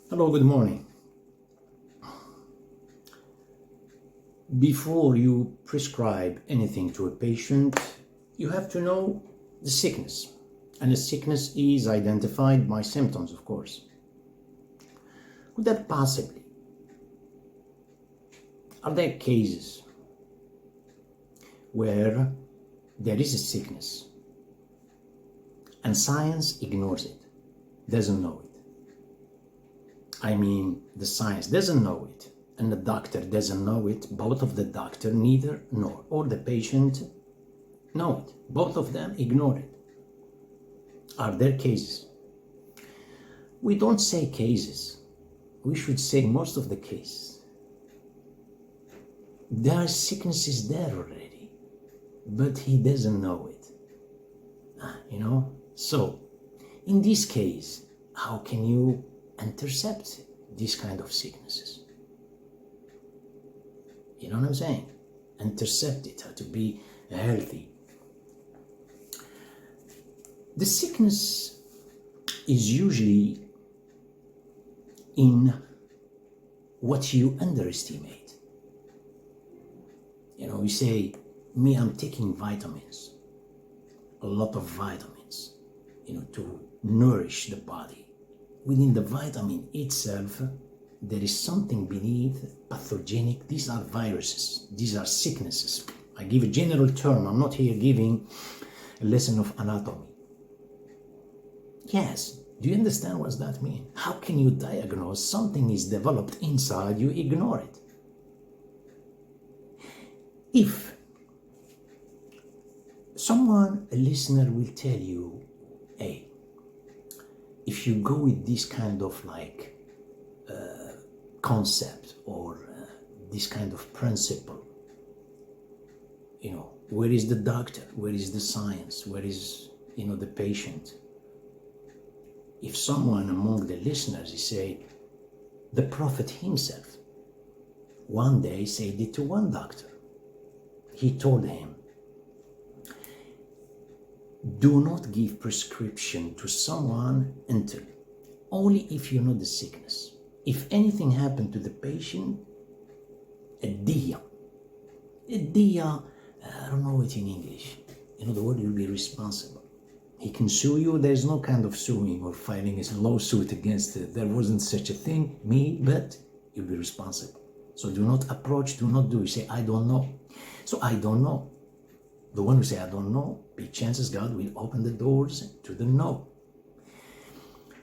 Hello, good morning. Before you prescribe anything to a patient, you have to know the sickness. And the sickness is identified by symptoms, of course. Could that possibly? Are there cases where there is a sickness and science ignores it, doesn't know it? I mean, the science doesn't know it and the doctor doesn't know it. Both of the doctor neither nor, or the patient know it. Both of them ignore it. Are there cases? We don't say cases. We should say most of the cases. There are sicknesses there already, but he doesn't know it. So, in this case, how can you intercept these kind of sicknesses? You know what I'm saying? Intercept it, to be healthy. The sickness is usually in what you underestimate. You say, me, I'm taking vitamins, a lot of vitamins, to nourish the body. Within the vitamin itself, there is something beneath, pathogenic. These are viruses, these are sicknesses. I give a general term, I'm not here giving a lesson of anatomy. Yes, do you understand what that means? How can you diagnose something is developed inside, you ignore it? If someone, a listener, will tell you, hey, if you go with this kind of concept or this kind of principle, where is the doctor? Where is the science? Where is, the patient? If someone among the listeners is say, the Prophet himself one day said it to one doctor. He told him, do not give prescription to someone until only if you know the sickness. If anything happened to the patient, a diya, I don't know it in English. The word, you'll be responsible. He can sue you. There's no kind of suing or filing a lawsuit against it. There wasn't such a thing, but you'll be responsible. So do not approach, do not do. You say, I don't know. So I don't know. The one who say, I don't know, big chances God will open the doors to the no.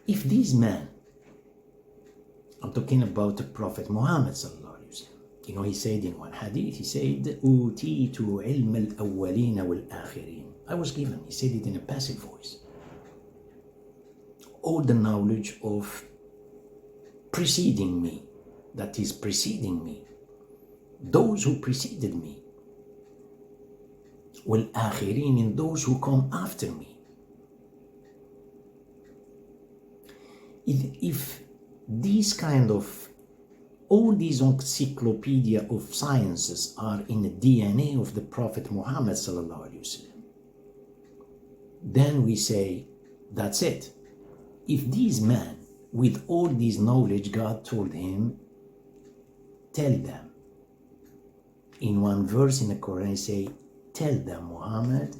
If these men, I'm talking about the Prophet Muhammad sallallahu alaihi wasallam, he said in one hadith, he said, أُوتِيتُ عِلْمَ الْأَوَّلِينَ وَالْآخِرِينَ. I was given, he said it in a passive voice, all the knowledge of preceding me, that is preceding me, those who preceded me, وَالْآخِرِينَ, and those who come after me. If these kind of, all these encyclopedia of sciences are in the DNA of the Prophet Muhammad sallallahu alaihi wasallam, then we say, that's it. If these men, with all this knowledge, God told him, tell them. In one verse in the Quran, say, tell them, Muhammad,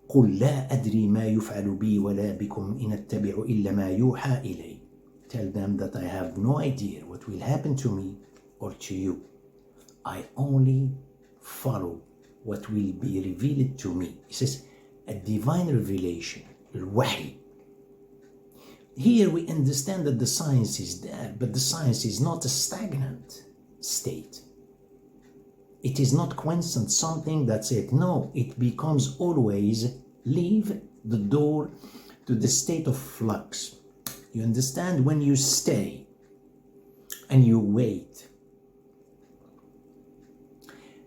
قُلْ لَا أَدْرِي مَا يُفْعَلُ بِي وَلَا بِكُمْ إِنْ أَتَّبِعُ إِلَّا مَا يُوحَى إِلَيْهِ. Tell them that I have no idea what will happen to me or to you. I only follow what will be revealed to me. It says, a divine revelation, al-wahy. Here we understand that the science is there, but the science is not a stagnant state. It is not constant, something that's it. No, it becomes always leave the door to the state of flux. You understand? When you stay and you wait,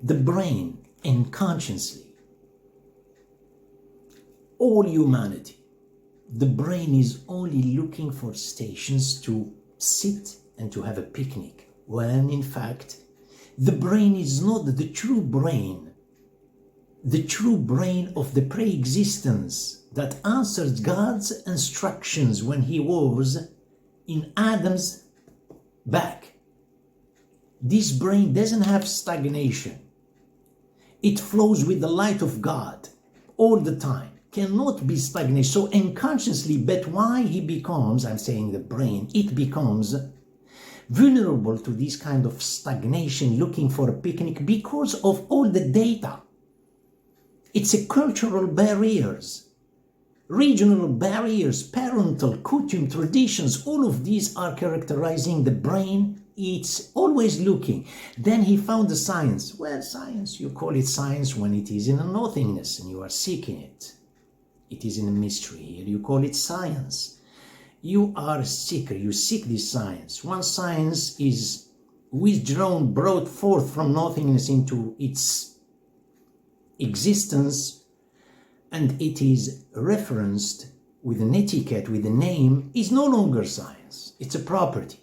the brain unconsciously, all humanity, the brain is only looking for stations to sit and to have a picnic, when in fact, the brain is not the true brain. The true brain of the pre-existence that answered God's instructions when he was in Adam's back. This brain doesn't have stagnation. It flows with the light of God all the time, cannot be stagnant. So unconsciously, but why he becomes, I'm saying the brain, it becomes vulnerable to this kind of stagnation, looking for a picnic because of all the data. It's a cultural barriers, regional barriers, parental, custom, traditions, all of these are characterizing the brain. It's always looking. Then he found the science. Well, science, you call it science when it is in a nothingness and you are seeking it. It is in a mystery. Here you call it science. You are a seeker. You seek this science. Once science is withdrawn, brought forth from nothingness into its existence, and it is referenced with an etiquette, with a name, is no longer science. It's a property.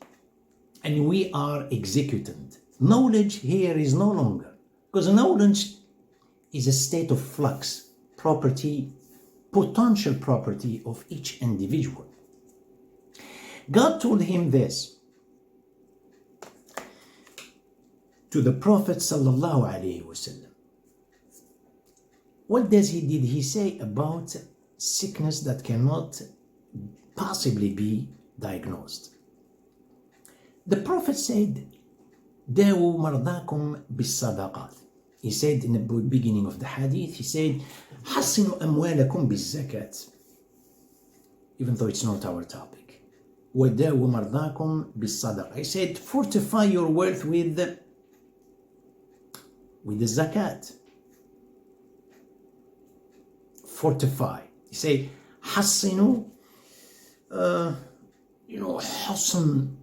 And we are executant. Knowledge here is no longer, because knowledge is a state of flux, property, potential property of each individual. God told him this to the Prophet sallallahu alaihi wasallam. What did he say about sickness that cannot possibly be diagnosed? The Prophet said, "Dawu mardakum bis-sadaqat." He said in the beginning of the hadith, he said, "Hassinu amwalakum bis-zakat." Even though it's not our topic. وَدَاوُ مَرْضَاكُمْ بِالصَّدَقَةِ. He said, fortify your wealth with the zakat. Fortify. He said, حَصِّنُوا, حَصِّن.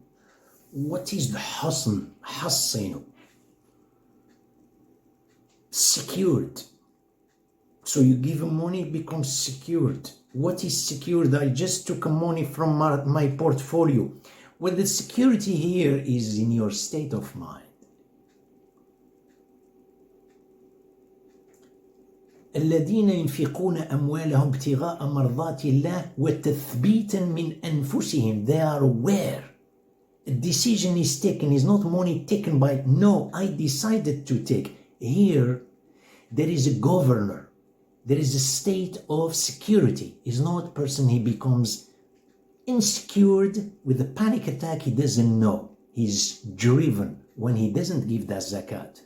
What is the حَصِّن? حَصِّنُوا. Secured. So you give him money, it becomes secured. What is secured? I just took money from my portfolio. Well, the security here is in your state of mind. الذين ينفقون أموالهم ابتغاء مرضات الله وتثبيتا من أنفسهم. They are aware. A decision is taken, is not money taken by, no, I decided to take. Here, there is a governor. There is a state of security. He's not a person, he becomes insecure with a panic attack, he doesn't know. He's driven when he doesn't give that zakat.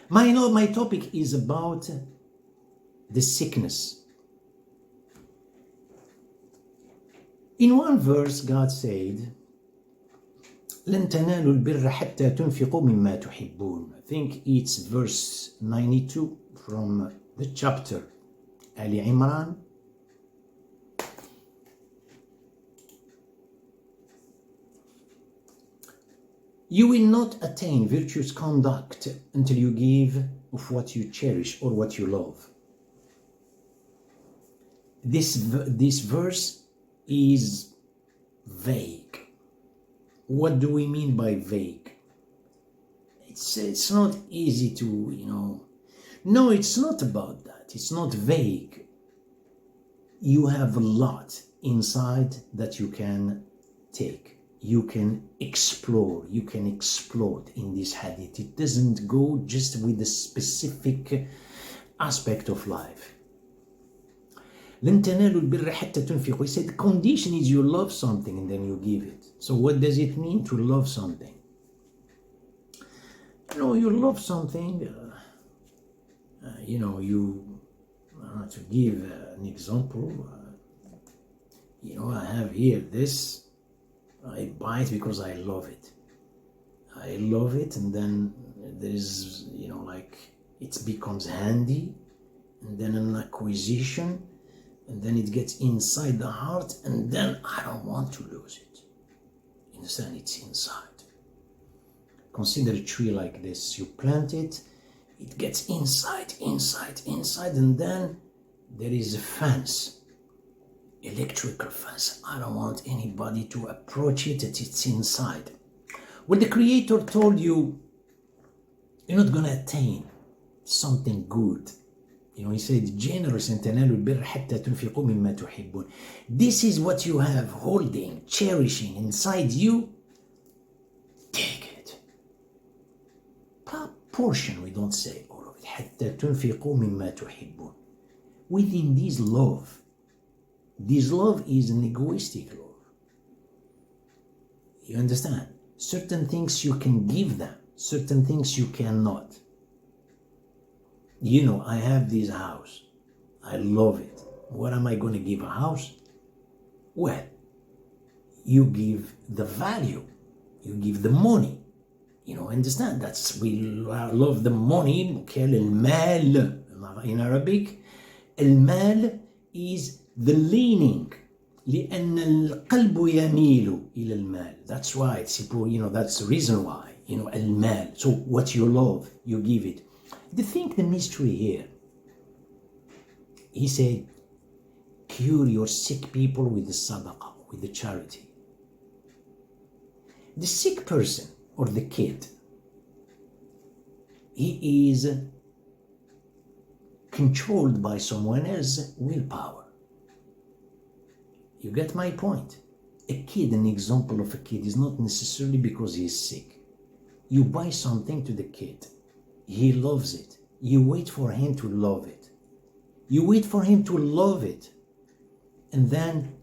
My topic is about the sickness. In one verse, God said, لن تنالوا البر حتى تنفقوا مما تحبون. I think it's verse 92 from the chapter Ali Imran. You will not attain virtuous conduct until you give of what you cherish or what you love. This verse is vague. What do we mean by vague? It's not easy to, No, it's not about that. It's not vague. You have a lot inside that you can take. You can explore. You can explode in this hadith. It doesn't go just with a specific aspect of life. لن تنالوا البر حتى تنفقوا. He said the condition is you love something and then you give it. So what does it mean to love something? You love something, to give an example, I have here this, I buy it because I love it. I love it, and then there is, it becomes handy, and then an acquisition, and then it gets inside the heart, and then I don't want to lose it. Understand? It's inside. Consider a tree like this. You plant it, it gets inside, and then there is a fence, electrical fence. I don't want anybody to approach it, it's inside. When the Creator told you, you're not going to attain something good You know, he said, generous and تنالوا البر حتى تنفقوا مما تحبون. This is what you have holding, cherishing inside you. Take it. Portion, we don't say all of it. حتى تنفقوا مما تحبون. Within this love is an egoistic love. You understand? Certain things you can give them, certain things you cannot. You know, I have this house. I love it. What am I going to give a house? Well, you give the value. You give the money. You know, understand? We love the money. المال in Arabic. المال is the leaning. لأن القلب يميل إلى المال. That's why that's the reason why. You know, المال. So what you love, you give it. The mystery here. He said, cure your sick people with the sadaqah, with the charity. The sick person or the kid, he is controlled by someone else's willpower. You get my point? A kid, an example of a kid is not necessarily because he is sick. You buy something to the kid. He loves it. You wait for him to love it. You wait for him to love it. And then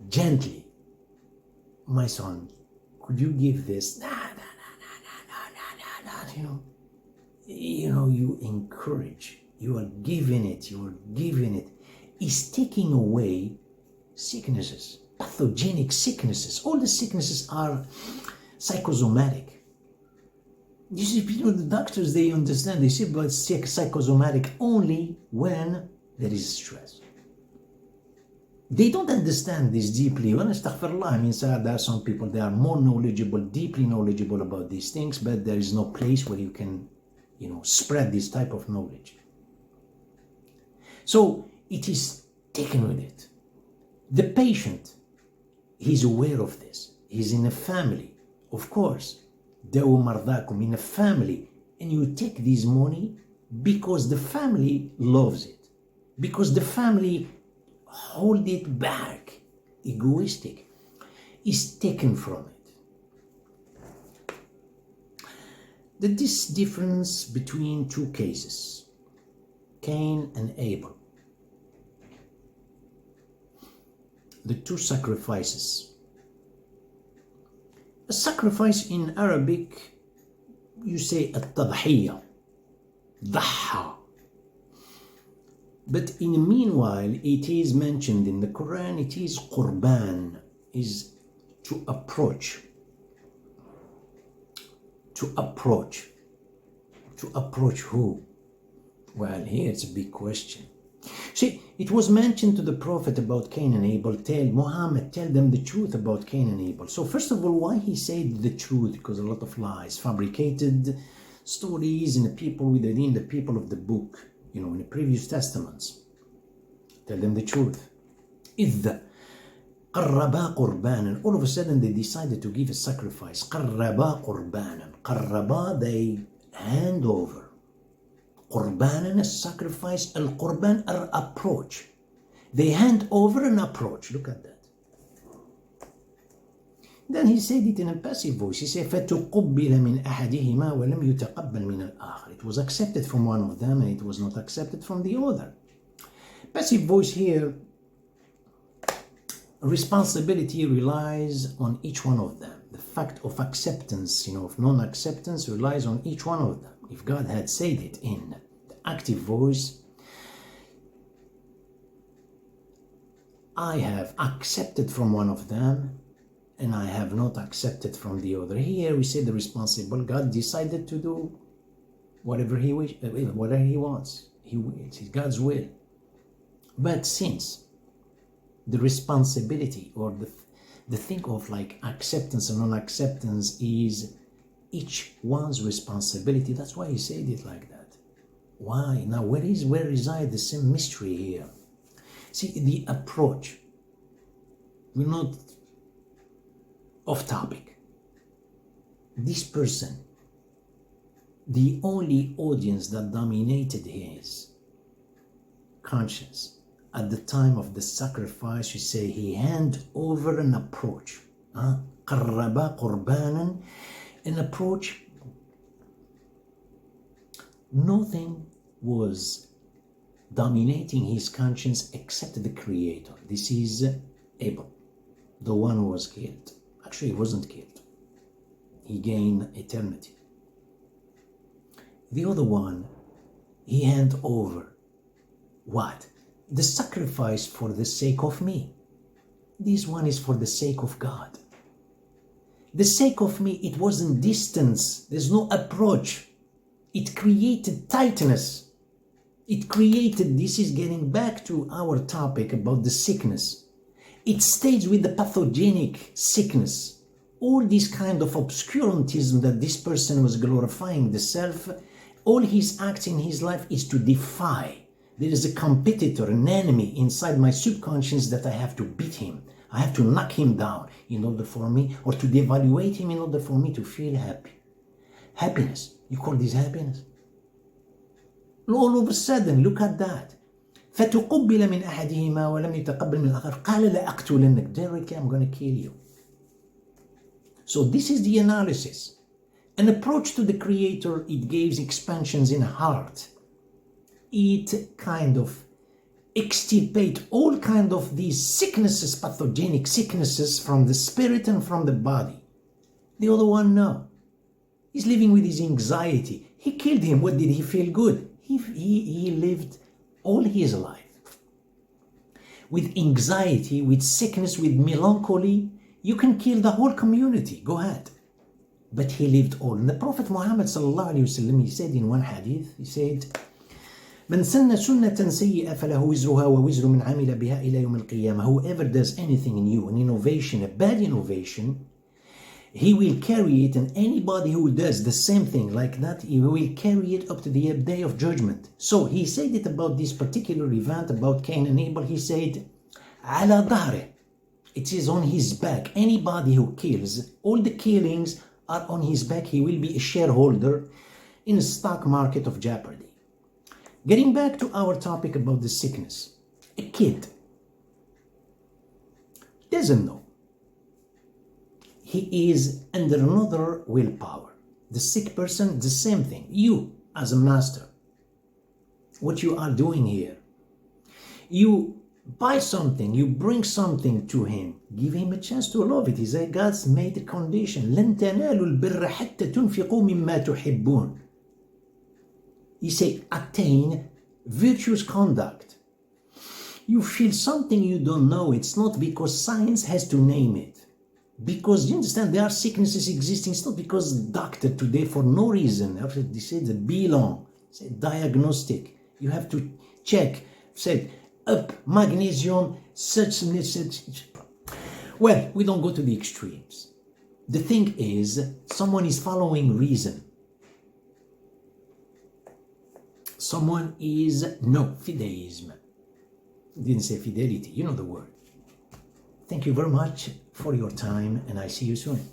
gently, my son, could you give this? No. You encourage. You are giving it. It's taking away sicknesses, pathogenic sicknesses. All the sicknesses are psychosomatic. You see, the doctors, they understand. They say, but psychosomatic only when there is stress. They don't understand this deeply. When astaghfirullah, there are some people, they are more knowledgeable, deeply knowledgeable about these things, but there is no place where you can, spread this type of knowledge. So it is taken with it. The patient, he's aware of this. He's in a family, of course. دَوْ مَرْضَاكُمْ, in a family, and you take this money because the family loves it, because the family hold it back. Egoistic is taken from it. This difference between two cases, Cain and Abel, the two sacrifices. A sacrifice in Arabic, you say التضحية, ضحى. But in the meanwhile, it is mentioned in the Quran, it is qurban, is to approach. To approach who? Well, here it's a big question. See, it was mentioned to the Prophet about Cain and Abel, Muhammad, tell them the truth about Cain and Abel. So first of all, why he said the truth? Because a lot of lies, fabricated stories in the people within the people of the book, in the previous testaments. Tell them the truth. إِذْ قَرَّبَا قُرْبَانًا. All of a sudden they decided to give a sacrifice. قَرَّبَا قُرْبَانًا. قَرَّبَا, they hand over. Qurbanan, a sacrifice, al-Qurban, an approach. They hand over an approach. Look at that. Then he said it in a passive voice. He said, فَتُقُبِّلَ مِنْ أَحَدِهِمَا وَلَمْ يُتَقَبَّلْ مِنَ الْآخَرِ. It was accepted from one of them and it was not accepted from the other. Passive voice here, responsibility relies on each one of them. The fact of acceptance, of non-acceptance relies on each one of them. If God had said it in the active voice, I have accepted from one of them and I have not accepted from the other. Here we say the responsible God decided to do whatever he wants. He wills. It's God's will. But since the responsibility or the thing of like acceptance and non-acceptance is each one's responsibility, that's why he said it like that. Why? Now where resides the same mystery here? See, the approach, we're not off topic. This person, the only audience that dominated his conscience. At the time of the sacrifice, you say he hand over an approach. قرب قربانا, an approach. Nothing was dominating his conscience except the Creator. This is Abel, the one who was killed. Actually, he wasn't killed. He gained eternity. The other one, he hand over what? The sacrifice for the sake of me. This one is for the sake of God. The sake of me, it wasn't distance. There's no approach. It created tightness. It created, this is getting back to our topic about the sickness. It stays with the pathogenic sickness. All this kind of obscurantism that this person was glorifying the self, all his acts in his life is to defy. There is a competitor, an enemy inside my subconscious that I have to beat him. I have to knock him down in order for me, or to devaluate him in order for me to feel happy. Happiness. You call this happiness? All of a sudden, look at that. فتقبل من أحدهما ولم يتقبل من الآخر قال لا أقتلنك. Directly, I'm going to kill you. So this is the analysis. An approach to the Creator, it gives expansions in heart. It kind of extirpate all kind of these sicknesses, pathogenic sicknesses from the spirit and from the body. The other one, no. He's living with his anxiety. He killed him. What did he feel good? He lived all his life with anxiety, with sickness, with melancholy. You can kill the whole community. Go ahead. But he lived all. And the Prophet Muhammad sallallahu alaihi wasallam, he said in one hadith, he said, من سن سنة سيئة فله وزرها ووزر من عمل بها إلى يوم القيامة. Whoever does anything new, an innovation, a bad innovation, he will carry it, and anybody who does the same thing like that, he will carry it up to the day of judgment. So he said it about this particular event, about Cain and Abel. He said, على ظهره. It is on his back. Anybody who kills, all the killings are on his back. He will be a shareholder in the stock market of jeopardy. Getting back to our topic about the sickness. A kid doesn't know. He is under another willpower. The sick person, the same thing. You, as a master, what you are doing here, you buy something, you bring something to him, give him a chance to love it. He said, God's made a condition. لن تنالوا البر حتى تنفقوا مما تحبون. He said, attain virtuous conduct. You feel something you don't know. It's not because science has to name it. Because, you understand, there are sicknesses existing. It's not because doctor today, for no reason, they said the belong, said diagnostic. You have to check, said up magnesium, such. Well, we don't go to the extremes. The thing is, someone is following reason. Someone is, no, fideism. Didn't say fidelity, you know the word. Thank you very much for your time, and I see you soon.